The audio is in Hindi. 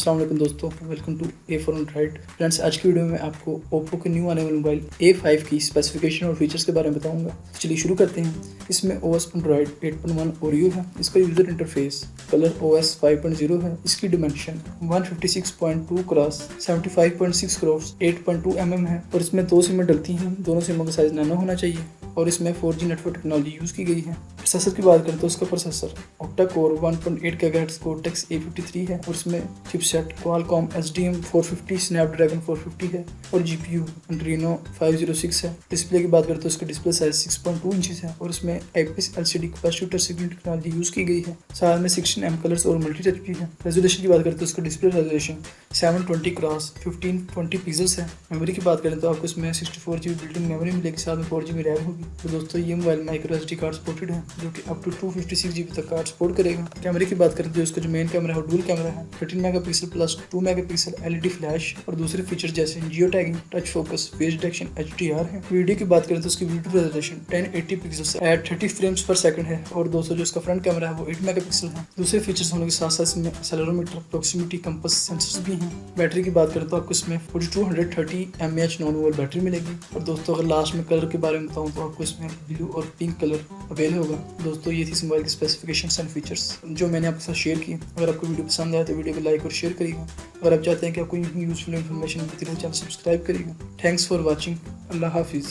अस्सलाम वालेकुम दोस्तों, welcome to A for Android. Friends, आज की वीडियो में आपको ओप्पो के न्यू आने वाले मोबाइल A5 की स्पेसिफिकेशन और फीचर्स के बारे में बताऊंगा। चलिए शुरू करते हैं। इसमें OS एंड्रॉइड 8.1 ओरियो है। इसका यूजर इंटरफेस कलर OS 5.0 है। इसकी डिमेंशन 156.2 क्रॉस 75.6 क्रॉस 8.2 mm है और इसमें 2 सिमें डलती हैं। दोनों सिमों का साइज नैनो होना चाहिए और इसमें 4G नेटवर्क टेक्नोलॉजी यूज़ की गई है। प्रोसेसर की बात करें तो इसका processor octa core 1.8 GHz cortex A53 है और इसमें चिपसेट Welocome SDM 450 स्नैपड्रैगन 450 है और GPU Adreno 506 है। डिस्प्ले की बात करें तो इसका डिस्प्ले साइज 6.2 इंचेस है और इसमें IPS LCD capacitive touch screen technology use की गई है। साथ में 16 कलर्स और मल्टी टच भी है। रेजोल्यूशन की बात करें तो इसका डिस्प्ले रेजोल्यूशन 720 क्रॉस 1520 पिक्सल्स है। मेमोरी की बात करें तो आपको इसमें 64GB बिल्ट-इन मेमोरी मिलेगी, साथ में 4GB रैम होगी। तो दोस्तों ये mobile micro SD card supported है जो कि अप टू 256GB तक कार्ड सपोर्ट करेगा। कैमरे की बात करें तो इसका जो मेन कैमरा है वो डुअल कैमरा है, 13 megapixel plus 2 megapixel LED flash और दूसरे फीचर जैसे geo tagging, touch focus, face detection, HDR है। वीडियो की बात करें तो इसकी video resolution 1080 pixels at 30 frames per second है और दोस्तों जो इसका फ्रंट कैमरा है वो 8 मेगापिक्सल है। दूसरे फीचर्स होने के साथ साथ इसमें एक्सेलेरोमीटर, प्रॉक्सिमिटी, कंपास सेंसर्स भी हैं। बैटरी की बात करें तो आपको इसमें 4230 mAh नॉन वोल्ट बैटरी मिलेगी। और दोस्तों अगर लास्ट में कलर के बारे में बताऊँ तो आपको इसमें ब्लू और पिंक कलर अवेल होगा। दोस्तों ये थी इस मोबाइल की स्पेसिफिकेशंस एंड फीचर्स जो मैंने आपके साथ शेयर की। अगर आपको वीडियो पसंद आए तो वीडियो को लाइक और शेयर करिएगा। अगर आप चाहते हैं कि आपको यूजफुल इन्फॉर्मेशन मिलती रहे, चैनल सब्सक्राइब करिएगा। Thanks for watching. अल्लाह हाफिज़।